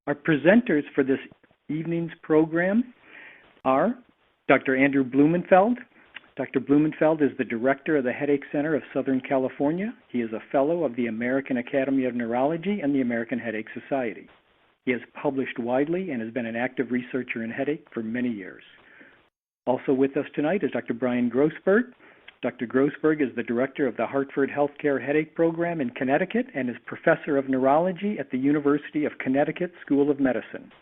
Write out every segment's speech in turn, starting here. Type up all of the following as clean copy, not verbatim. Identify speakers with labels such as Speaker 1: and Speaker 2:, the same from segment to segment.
Speaker 1: Our presenters for this evening's program are Dr. Andrew Blumenfeld. Dr. Blumenfeld is the director of the Headache Center of Southern California. He is a fellow of the American Academy of Neurology and the American Headache Society. He has published widely and has been an active researcher in headache for many years. Also with us tonight is Dr. Brian Grossberg. Dr. Grossberg is the director of the Hartford Healthcare Headache Program in Connecticut and is professor of neurology at the University of Connecticut School of Medicine.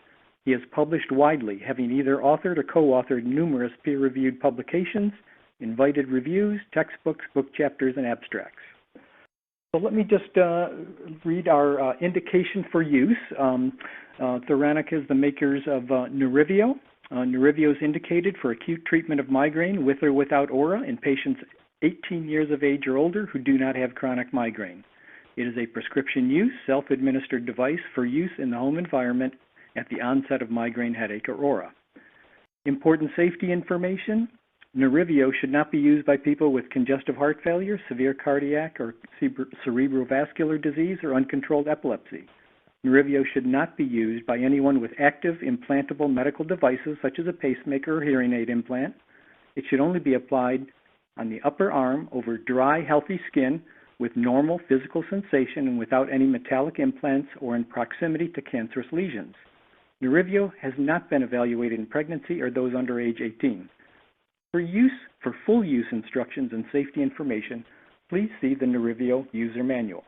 Speaker 1: He has published widely, having either authored or co-authored numerous peer-reviewed publications, invited reviews, textbooks, book chapters, and abstracts. So let me just read our indication for use. Theranica is the makers of Nerivio. Nerivio is indicated for acute treatment of migraine with or without aura in patients 18 years of age or older who do not have chronic migraine. It is a prescription use, self-administered device for use in the home environment at the onset of migraine headache or aura. Important safety information. Nerivio should not be used by people with congestive heart failure, severe cardiac or cerebrovascular disease, or uncontrolled epilepsy. Nerivio should not be used by anyone with active implantable medical devices such as a pacemaker or hearing aid implant. It should only be applied on the upper arm over dry, healthy skin with normal physical sensation and without any metallic implants or in proximity to cancerous lesions. Nerivio has not been evaluated in pregnancy or those under age 18. For full use instructions and safety information, please see the Nerivio user manual.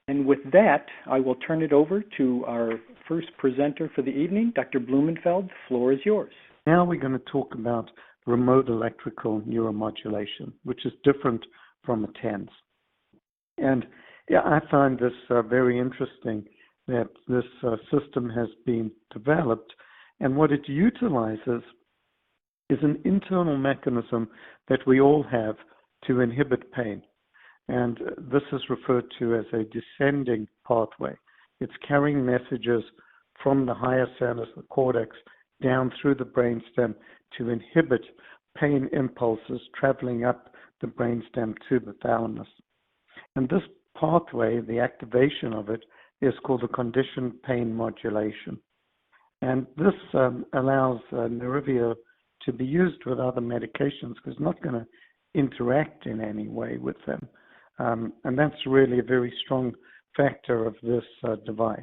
Speaker 1: And with that, I will turn it over to our first presenter for the evening, Dr. Blumenfeld. The floor is yours.
Speaker 2: Now we're going to talk about remote electrical neuromodulation, which is different from a TENS. And I find this very interesting that this system has been developed, and what it utilizes is an internal mechanism that we all have to inhibit pain. And this is referred to as a descending pathway. It's carrying messages from the higher sinus, the cortex, down through the brainstem to inhibit pain impulses traveling up the brainstem to the thalamus. And this pathway, the activation of it, is called the conditioned pain modulation. And this allows Nerivio to be used with other medications because it's not going to interact in any way with them. And that's really a very strong factor of this device.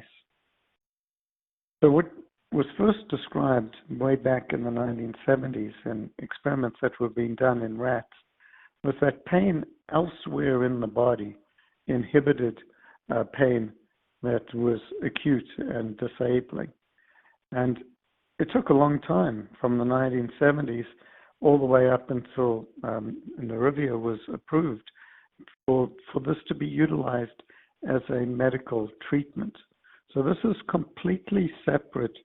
Speaker 2: So what was first described way back in the 1970s in experiments that were being done in rats was that pain elsewhere in the body inhibited pain that was acute and disabling. And it took a long time from the 1970s all the way up until Nerivio was approved for this to be utilized as a medical treatment. So this is completely separate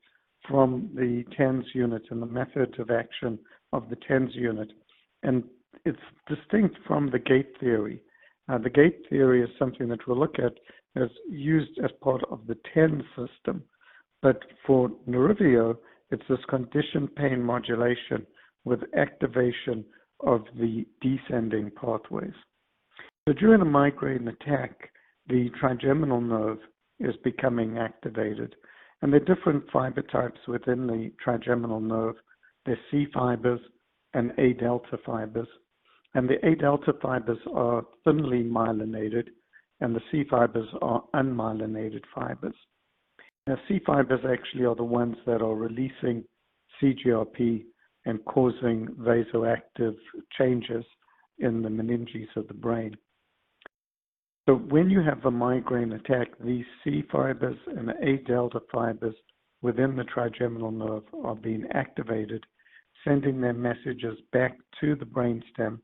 Speaker 2: from the TENS unit and the method of action of the TENS unit. And it's distinct from the gate theory. The gate theory is something that we'll look at as used as part of the TENS system. But for Nerivio, it's this conditioned pain modulation with activation of the descending pathways. So during a migraine attack, the trigeminal nerve is becoming activated. And there are different fiber types within the trigeminal nerve. There's C fibers and A delta fibers. And the A delta fibers are thinly myelinated, and the C fibers are unmyelinated fibers. Now, C fibers actually are the ones that are releasing CGRP and causing vasoactive changes in the meninges of the brain. So when you have a migraine attack, these C fibers and the A delta fibers within the trigeminal nerve are being activated, sending their messages back to the brainstem,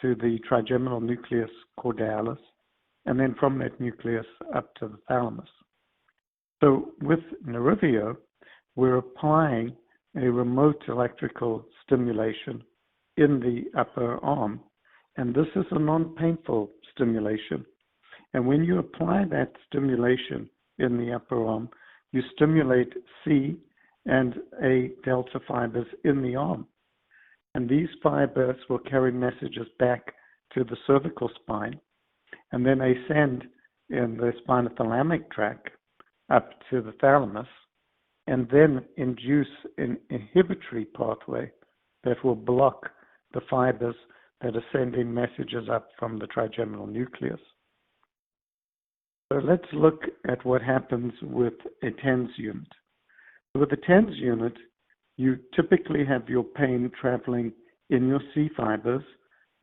Speaker 2: to the trigeminal nucleus caudalis, and then from that nucleus up to the thalamus. So with Nerivio, we're applying a remote electrical stimulation in the upper arm, and this is a non-painful stimulation. And when you apply that stimulation in the upper arm, you stimulate C and A delta fibers in the arm. And these fibers will carry messages back to the cervical spine, and then they ascend in the spinothalamic tract up to the thalamus, and then induce an inhibitory pathway that will block the fibers that are sending messages up from the trigeminal nucleus. So let's look at what happens with a TENS unit. With a TENS unit, you typically have your pain traveling in your C fibers,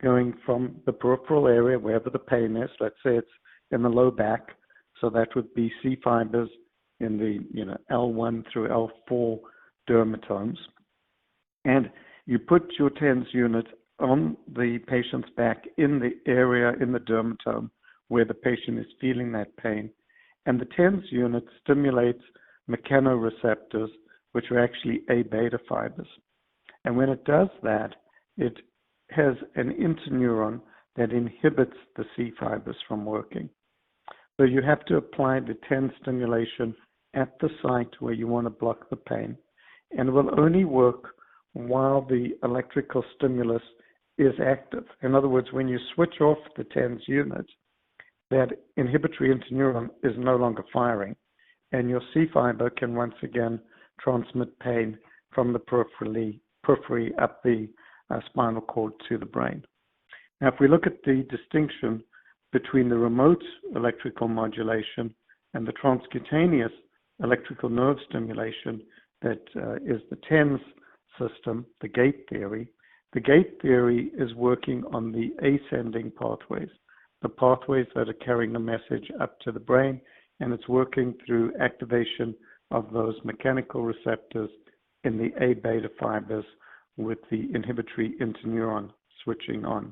Speaker 2: going from the peripheral area, wherever the pain is. Let's say it's in the low back, so that would be C fibers in the L1 through L4 dermatomes. And you put your TENS unit on the patient's back in the area, in the dermatome, where the patient is feeling that pain. And the TENS unit stimulates mechanoreceptors, which are actually A beta fibers. And when it does that, it has an interneuron that inhibits the C fibers from working. So you have to apply the TENS stimulation at the site where you want to block the pain. And it will only work while the electrical stimulus is active. In other words, when you switch off the TENS unit, that inhibitory interneuron is no longer firing, and your C fiber can once again transmit pain from the periphery up the spinal cord to the brain. Now, if we look at the distinction between the remote electrical modulation and the transcutaneous electrical nerve stimulation that is the TENS system, the gate theory. The gate theory is working on the ascending pathways, the pathways that are carrying the message up to the brain, and it's working through activation of those mechanical receptors in the A beta fibers with the inhibitory interneuron switching on.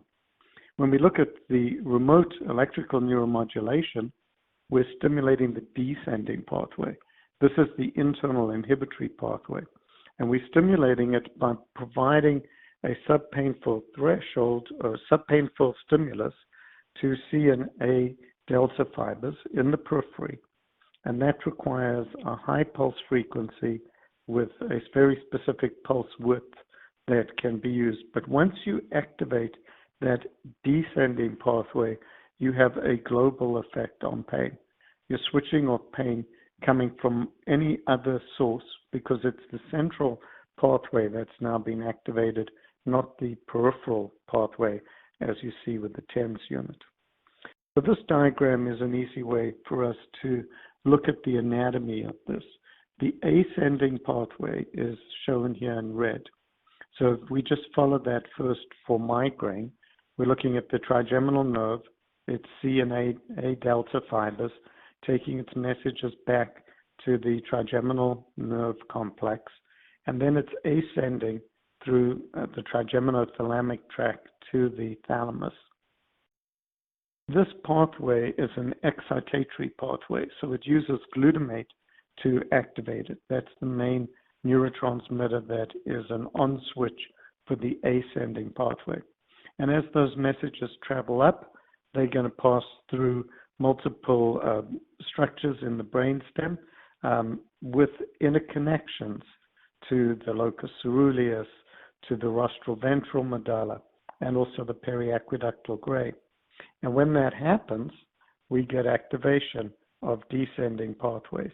Speaker 2: When we look at the remote electrical neuromodulation, we're stimulating the descending pathway. This is the internal inhibitory pathway, and we're stimulating it by providing a subpainful threshold or subpainful stimulus to C and A delta fibers in the periphery, and that requires a high pulse frequency with a very specific pulse width that can be used. But once you activate that descending pathway, you have a global effect on pain. You're switching off pain coming from any other source because it's the central pathway that's now being activated, not the peripheral pathway as you see with the TENS unit. So this diagram is an easy way for us to look at the anatomy of this. The ascending pathway is shown here in red. So if we just follow that first for migraine, we're looking at the trigeminal nerve, its C and A delta fibers, taking its messages back to the trigeminal nerve complex, and then it's ascending through the trigeminothalamic tract to the thalamus. This pathway is an excitatory pathway, so it uses glutamate to activate it. That's the main neurotransmitter that is an on switch for the ascending pathway. And as those messages travel up, they're going to pass through multiple structures in the brainstem with interconnections to the locus ceruleus, to the rostral-ventral medulla, and also the periaqueductal gray. And when that happens, we get activation of descending pathways.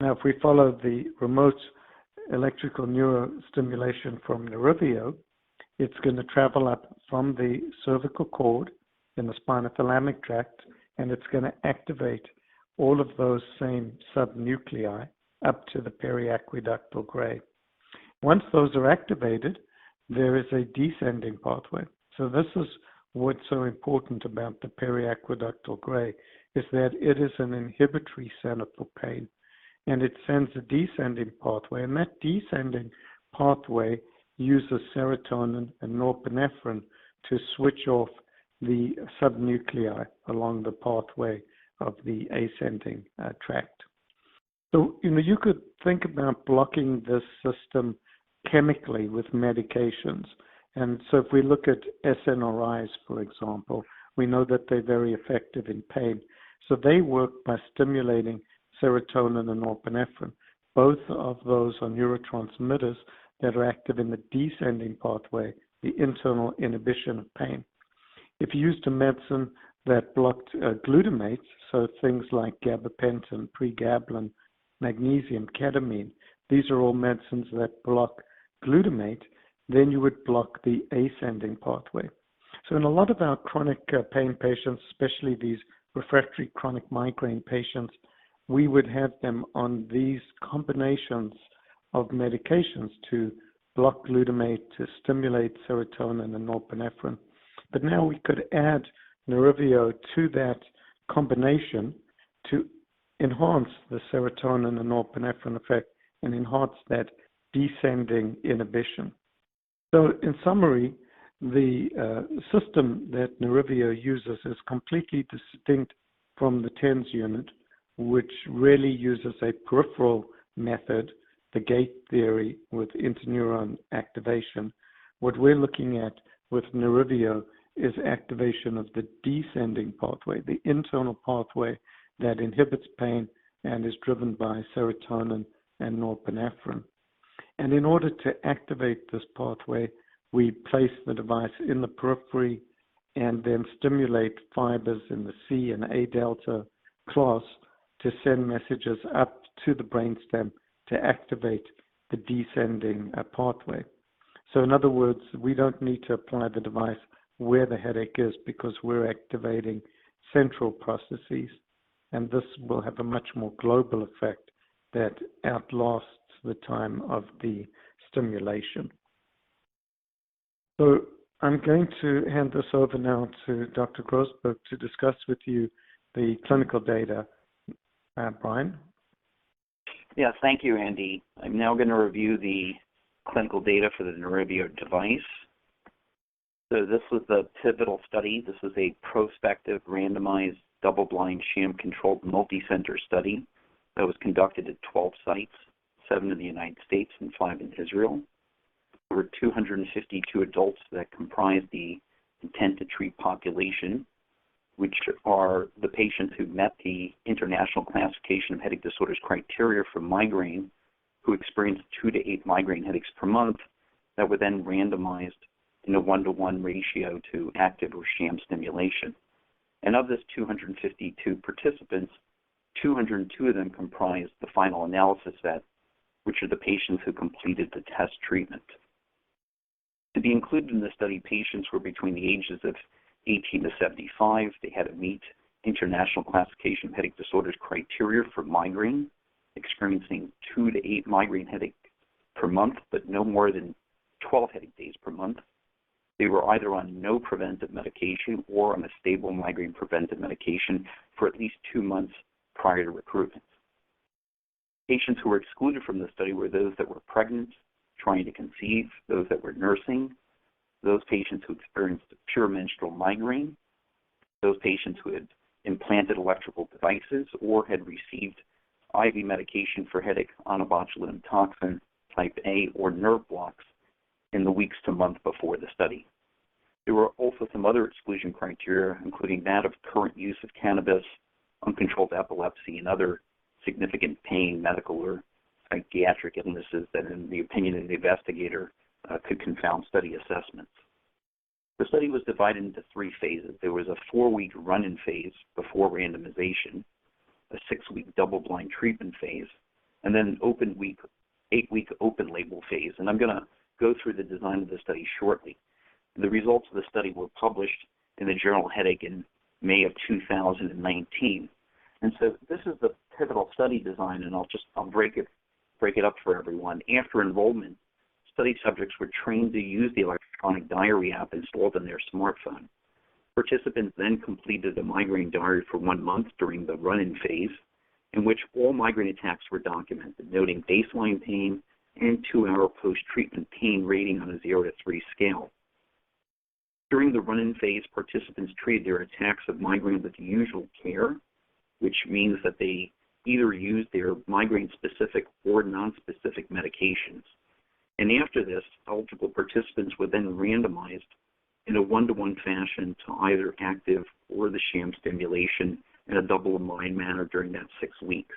Speaker 2: Now, if we follow the remote electrical neurostimulation from Nerivio, it's going to travel up from the cervical cord in the spinothalamic tract, and it's going to activate all of those same subnuclei up to the periaqueductal gray. Once those are activated, there is a descending pathway. So this is what's so important about the periaqueductal gray, is that it is an inhibitory center for pain, and it sends a descending pathway, and that descending pathway uses serotonin and norepinephrine to switch off the subnuclei along the pathway of the ascending tract. So, you could think about blocking this system chemically with medications. And so if we look at SNRIs, for example, we know that they're very effective in pain. So they work by stimulating serotonin and norepinephrine. Both of those are neurotransmitters that are active in the descending pathway, the internal inhibition of pain. If you used a medicine that blocked glutamates, so things like gabapentin, pregabalin, magnesium, ketamine. These are all medicines that block glutamate. Then you would block the ascending pathway. So in a lot of our chronic pain patients, especially these refractory chronic migraine patients, we would have them on these combinations of medications to block glutamate, to stimulate serotonin and norepinephrine. But now we could add Nerivio to that combination to enhance the serotonin and norepinephrine effect and enhance that descending inhibition. So in summary, the system that Nerivio uses is completely distinct from the TENS unit, which really uses a peripheral method, the gate theory with interneuron activation. What we're looking at with Nerivio is activation of the descending pathway, the internal pathway that inhibits pain and is driven by serotonin and norepinephrine. And in order to activate this pathway, we place the device in the periphery and then stimulate fibers in the C and A delta class to send messages up to the brainstem to activate the descending pathway. So in other words, we don't need to apply the device where the headache is because we're activating central processes, and this will have a much more global effect that outlasts the time of the stimulation. So I'm going to hand this over now to Dr. Grossberg to discuss with you the clinical data. Brian?
Speaker 3: Yes, thank you, Andy. I'm now going to review the clinical data for the Nerivio device. So this was the pivotal study. This was a prospective, randomized, double-blind, sham-controlled, multi-center study that was conducted at 12 sites, 7 in the United States and 5 in Israel. There were 252 adults that comprised the intent-to-treat population, which are the patients who met the International Classification of Headache Disorders criteria for migraine, who experienced 2 to 8 migraine headaches per month, that were then randomized in a 1-to-1 ratio to active or sham stimulation. And of this 252 participants, 202 of them comprised the final analysis set, which are the patients who completed the test treatment. To be included in the study, patients were between the ages of 18 to 75. They had to meet International Classification of Headache Disorders criteria for migraine, experiencing 2 to 8 migraine headaches per month, but no more than 12 headache days per month. They were either on no preventive medication or on a stable migraine preventive medication for at least 2 months prior to recruitment. Patients who were excluded from the study were those that were pregnant, trying to conceive, those that were nursing, those patients who experienced pure menstrual migraine, those patients who had implanted electrical devices or had received IV medication for headache, onabotulinum toxin type A, or nerve blocks in the weeks to month before the study. There were also some other exclusion criteria, including that of current use of cannabis, uncontrolled epilepsy, and other significant pain, medical or psychiatric illnesses that, in the opinion of the investigator, could confound study assessments. The study was divided into 3 phases. There was a 4-week run-in phase before randomization, a 6-week double-blind treatment phase, and then an 8-week open-label phase. And I'm going to go through the design of the study shortly. The results of the study were published in the journal Headache in May of 2019. And so this is the pivotal study design, and I'll break it up for everyone. After enrollment, study subjects were trained to use the electronic diary app installed on their smartphone. Participants then completed a migraine diary for 1 month during the run-in phase, in which all migraine attacks were documented, noting baseline pain and 2-hour post-treatment pain rating on a 0 to 3 scale. During the run-in phase, participants treated their attacks of migraine with the usual care, which means that they either used their migraine-specific or non-specific medications. And after this, eligible participants were then randomized in a 1-to-1 fashion to either active or the sham stimulation in a double-blind manner during that 6 weeks.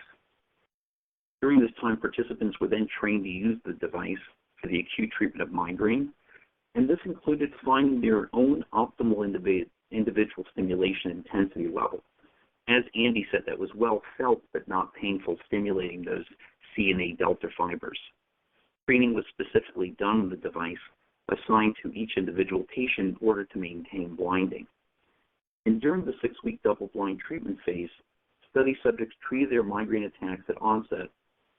Speaker 3: During this time, participants were then trained to use the device for the acute treatment of migraine, and this included finding their own optimal individual stimulation intensity level. as Andy said, that was well felt but not painful, stimulating those C and A delta fibers. Training was specifically done on the device assigned to each individual patient in order to maintain blinding. And during the 6-week double-blind treatment phase, study subjects treated their migraine attacks at onset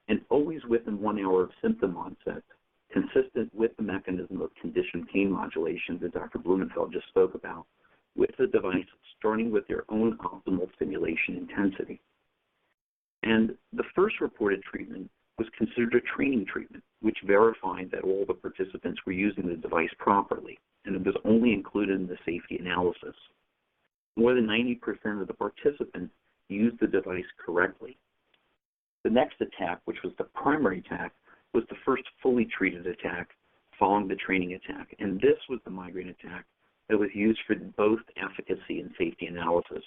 Speaker 3: and always within 1 hour of symptom onset, consistent with the mechanism of conditioned pain modulation that Dr. Blumenfeld just spoke about, with the device starting with their own optimal stimulation intensity. And the first reported treatment was considered a training treatment, which verified that all the participants were using the device properly, and it was only included in the safety analysis. More than 90% of the participants used the device correctly. The next attack, which was the primary attack, was the first fully treated attack following the training attack, and this was the migraine attack that was used for both efficacy and safety analysis.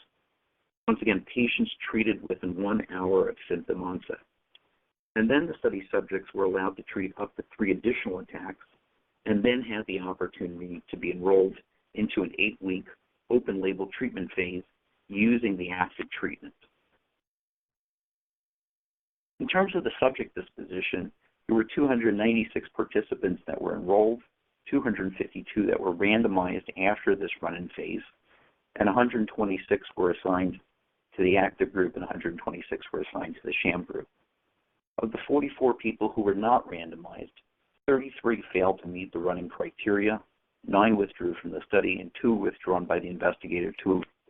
Speaker 3: Once again, patients treated within 1 hour of symptom onset. And then the study subjects were allowed to treat up to 3 additional attacks, and then had the opportunity to be enrolled into an 8-week open-label treatment phase using the active treatment. In terms of the subject disposition, there were 296 participants that were enrolled, 252 that were randomized after this run-in phase, and 126 were assigned to the active group and 126 were assigned to the sham group. Of the 44 people who were not randomized, 33 failed to meet the running criteria, 9 withdrew from the study, and 2 withdrawn by the investigator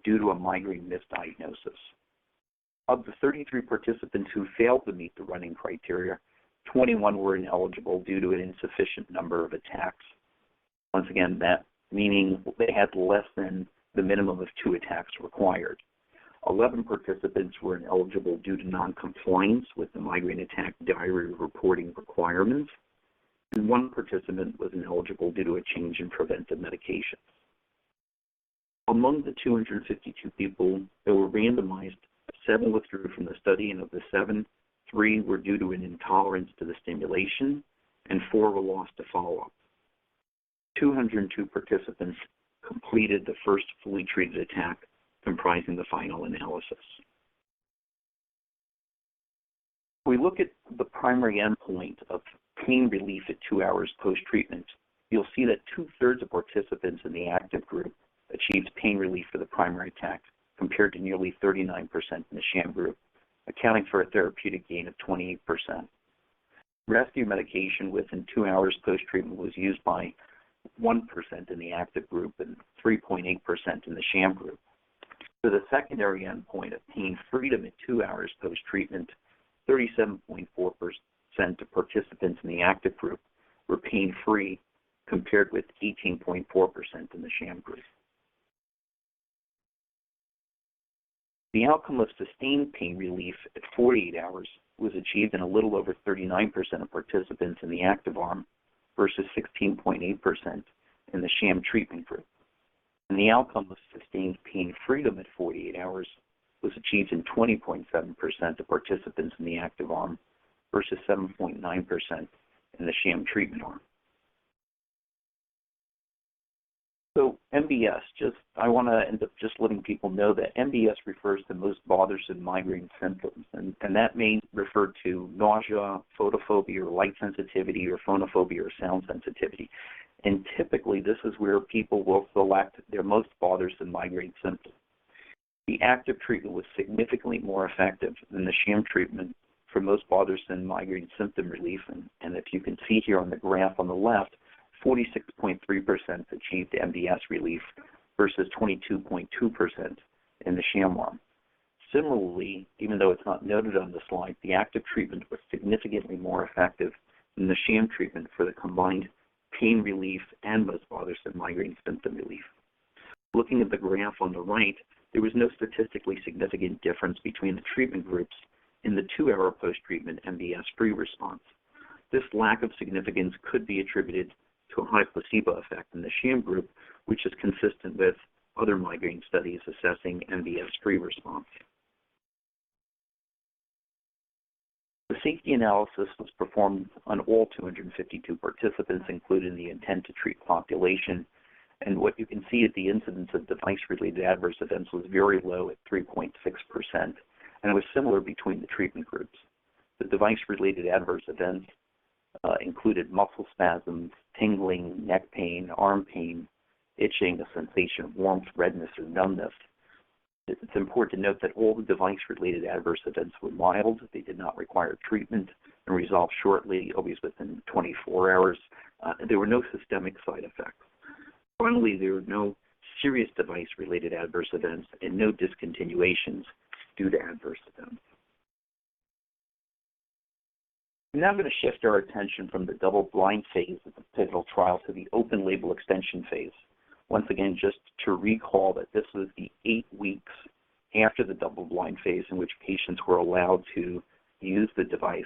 Speaker 3: due to a migraine misdiagnosis. Of the 33 participants who failed to meet the running criteria, 21 were ineligible due to an insufficient number of attacks. Once again, that meaning they had less than the minimum of 2 attacks required. 11 participants were ineligible due to noncompliance with the migraine attack diary reporting requirements, and 1 participant was ineligible due to a change in preventive medications. Among the 252 people that were randomized, 7 withdrew from the study, and of the 7, 3 were due to an intolerance to the stimulation, and 4 were lost to follow-up. 202 participants completed the first fully treated attack, comprising the final analysis. We look at the primary endpoint of pain relief at 2 hours post-treatment. You'll see that 2/3 of participants in the active group achieved pain relief for the primary attack, compared to nearly 39% in the sham group, accounting for a therapeutic gain of 28%. Rescue medication within 2 hours post-treatment was used by 1% in the active group and 3.8% in the sham group. For the secondary endpoint of pain freedom at 2 hours post-treatment, 37.4% of participants in the active group were pain-free, compared with 18.4% in the sham group. The outcome of sustained pain relief at 48 hours was achieved in a little over 39% of participants in the active arm versus 16.8% in the sham treatment group. And the outcome of sustained pain freedom at 48 hours was achieved in 20.7% of participants in the active arm versus 7.9% in the sham treatment arm. So MBS, I want to end up just letting people know that MBS refers to most bothersome migraine symptoms, and that may refer to nausea, photophobia, or light sensitivity, or phonophobia, or sound sensitivity. And typically, this is where people will select their most bothersome migraine symptom. The active treatment was significantly more effective than the sham treatment for most bothersome migraine symptom relief, and if you can see here on the graph on the left, 46.3% achieved MBS relief versus 22.2% in the sham arm. Similarly, even though it's not noted on the slide, the active treatment was significantly more effective than the sham treatment for the combined pain relief and most bothersome migraine symptom relief. Looking at the graph on the right, there was no statistically significant difference between the treatment groups in the 2-hour post-treatment MBS-free response. This lack of significance could be attributed to a high placebo effect in the sham group, which is consistent with other migraine studies assessing MBS-free response. The safety analysis was performed on all 252 participants, including the intent-to-treat population, And what you can see is the incidence of device-related adverse events was very low at 3.6%, and it was similar between the treatment groups. The device-related adverse events included muscle spasms, tingling, neck pain, arm pain, itching, a sensation of warmth, redness, or numbness. It's important to note that all the device-related adverse events were mild. They did not require treatment and resolved shortly, always within 24 hours. There were no systemic side effects. Finally, there were no serious device-related adverse events and no discontinuations due to adverse events. I'm now going to shift our attention from the double-blind phase of the pivotal trial to the open-label extension phase. Once again, just to recall that this was the 8 weeks after the double-blind phase in which patients were allowed to use the device.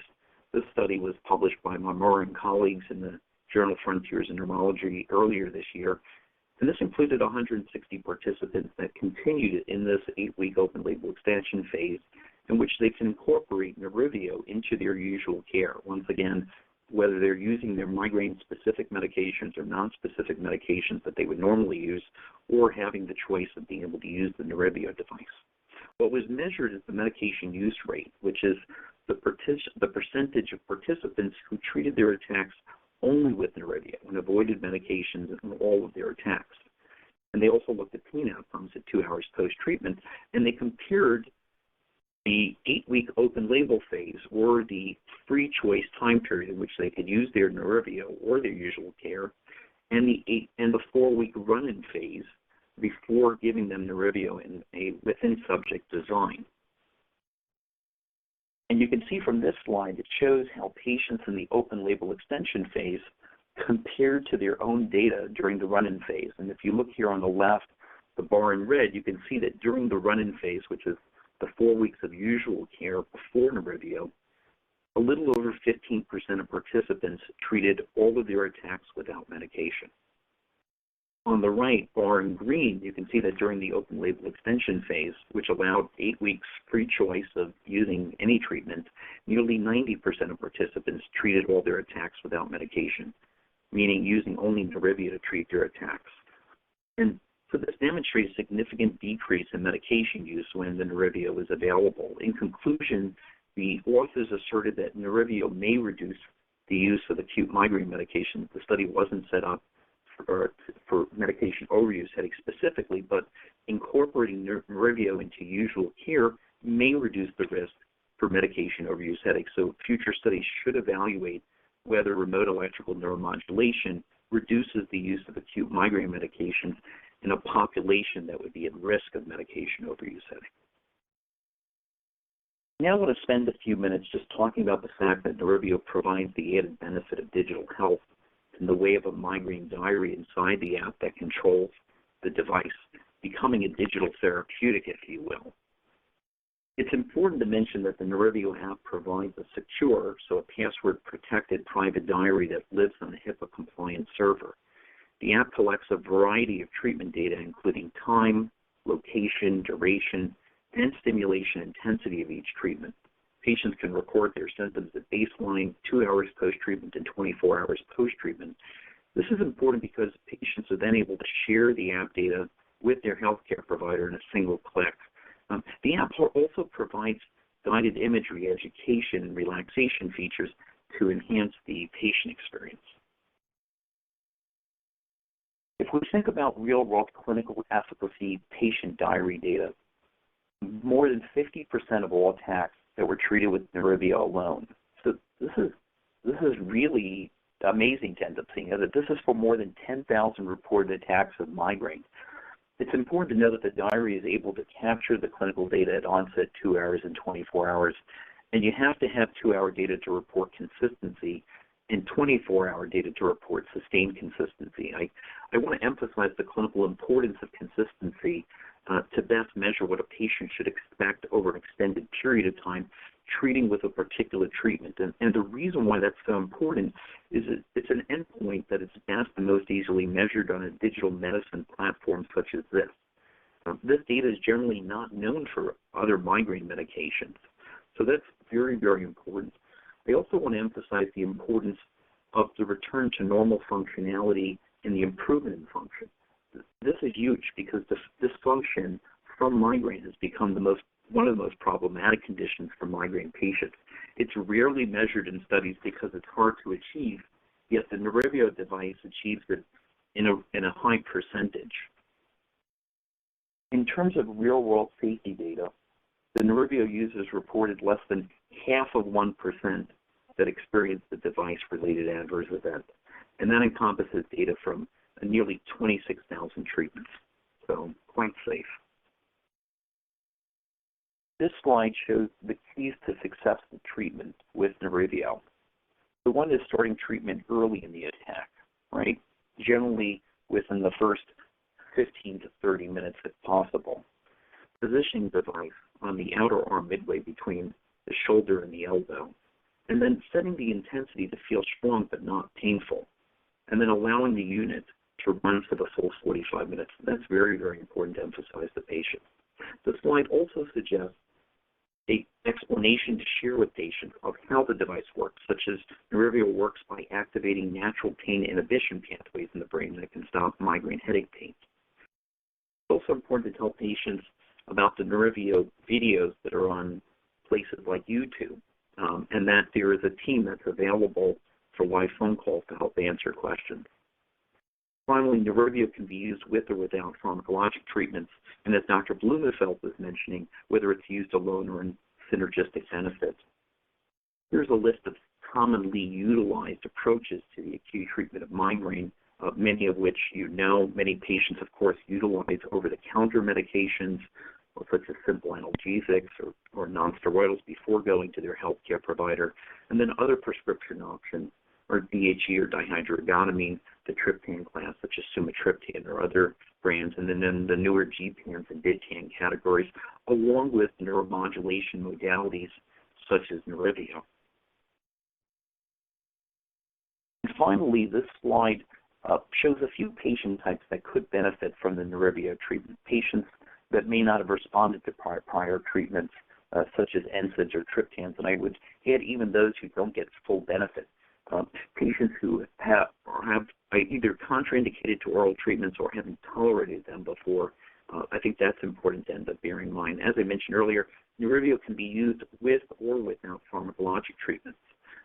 Speaker 3: This study was published by Mamor and colleagues in the Journal Frontiers in Neurology earlier this year, and this included 160 participants that continued in this 8-week open-label extension phase in which they can incorporate Nerivio into their usual care. Once again, whether they're using their migraine-specific medications or non-specific medications that they would normally use, or having the choice of being able to use the Nerivio device. What was measured is the medication use rate, which is the percentage of participants who treated their attacks only with Nerivio and avoided medications in all of their attacks. And they also looked at pain outcomes at 2 hours post-treatment, and they compared the 8-week open-label phase, or the free choice time period in which they could use their Nerivio or their usual care, and the 4-week run-in phase before giving them Nerivio in a within-subject design. And you can see from this slide, it shows how patients in the open-label extension phase compared to their own data during the run-in phase. And if you look here on the left, the bar in red, you can see that during the run-in phase, which is the 4 weeks of usual care before Nerivio, a little over 15% of participants treated all of their attacks without medication. On the right, bar in green, you can see that during the open-label extension phase, which allowed 8 weeks free choice of using any treatment, nearly 90% of participants treated all their attacks without medication, meaning using only Nerivio to treat their attacks. And so this demonstrates a significant decrease in medication use when the Nerivio is available. In conclusion, the authors asserted that Nerivio may reduce the use of acute migraine medications. The study wasn't set up for medication overuse headaches specifically, but incorporating Nerivio into usual care may reduce the risk for medication overuse headaches. So future studies should evaluate whether remote electrical neuromodulation reduces the use of acute migraine medications in a population that would be at risk of medication overuse headache. Now I want to spend a few minutes just talking about the fact that Nerivio provides the added benefit of digital health in the way of a migraine diary inside the app that controls the device, becoming a digital therapeutic, if you will. It's important to mention that the Nerivio app provides a secure, so a password-protected private diary that lives on a HIPAA-compliant server. The app collects a variety of treatment data, including time, location, duration, and stimulation intensity of each treatment. Patients can record their symptoms at baseline, 2 hours post-treatment, and 24 hours post-treatment. This is important because patients are then able to share the app data with their healthcare provider in a single click. The app also provides guided imagery, education, and relaxation features to enhance the patient experience. If we think about real-world clinical efficacy patient diary data, more than 50% of all attacks that were treated with Nerivio alone. So this is really amazing to end up seeing, that this is for more than 10,000 reported attacks of migraine. It's important to know that the diary is able to capture the clinical data at onset, 2 hours and 24 hours, and you have to have 2-hour data to report consistency and 24-hour data to report sustained consistency. I want to emphasize the clinical importance of consistency to best measure what a patient should expect over an extended period of time treating with a particular treatment. And the reason why that's so important is it's an endpoint that is best and most easily measured on a digital medicine platform such as this. This data is generally not known for other migraine medications. So that's very, very important. I also want to emphasize the importance of the return to normal functionality and the improvement in function. this is huge because dysfunction from migraine has become one of the most problematic conditions for migraine patients. It's rarely measured in studies because it's hard to achieve, yet the Nerivio device achieves it in a high percentage. In terms of real-world safety data, the Nerivio users reported less than 0.5% that experienced the device-related adverse event, and that encompasses data from nearly 26,000 treatments, so quite safe. This slide shows the keys to successful treatment with Nerivio. The one is starting treatment early in the attack, right? Generally within the first 15 to 30 minutes if possible. Positioning the device on the outer arm midway between the shoulder and the elbow, and then setting the intensity to feel strong but not painful, and then allowing the unit to run for the full 45 minutes. That's very, very important to emphasize the patient. The slide also suggests an explanation to share with patients of how the device works, such as Nerivio works by activating natural pain inhibition pathways in the brain that can stop migraine headache pain. It's also important to tell patients about the Nerivio videos that are on places like YouTube, and that there is a team that's available for live phone calls to help answer questions. Finally, Nerivio can be used with or without pharmacologic treatments, and as Dr. Blumenfeld was mentioning, whether it's used alone or in synergistic benefits. Here's a list of commonly utilized approaches to the acute treatment of migraine, many of which you know. Many patients, of course, utilize over-the-counter medications, such as simple analgesics or nonsteroidals before going to their healthcare provider, and then other prescription options are DHE or dihydroergotamine, the triptan class, such as sumatriptan or other brands, and then the newer Gpans and Ditan categories, along with neuromodulation modalities such as Nerivio. And finally, this slide shows a few patient types that could benefit from the Nerivio treatment. Patients that may not have responded to prior treatments, such as NSAIDs or triptans, and I would add even those who don't get full benefit. Patients who have either contraindicated to oral treatments or haven't tolerated them before, I think that's important to end up bearing in mind. As I mentioned earlier, Nerivio can be used with or without pharmacologic treatments.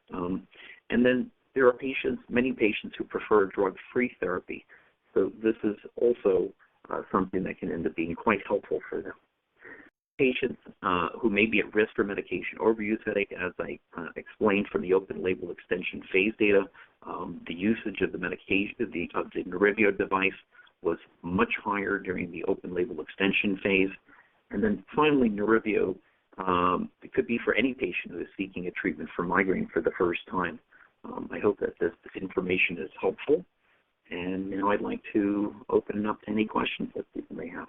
Speaker 3: And then there are many patients who prefer drug-free therapy. So this is also something that can end up being quite helpful for them. Patients who may be at risk for medication overuse headache, as I explained from the open label extension phase data, the usage of the medication, of the Nerivio device was much higher during the open label extension phase. And then finally, Nerivio, it could be for any patient who is seeking a treatment for migraine for the first time. I hope that this information is helpful. And now I'd like to open it up to any questions that people may have.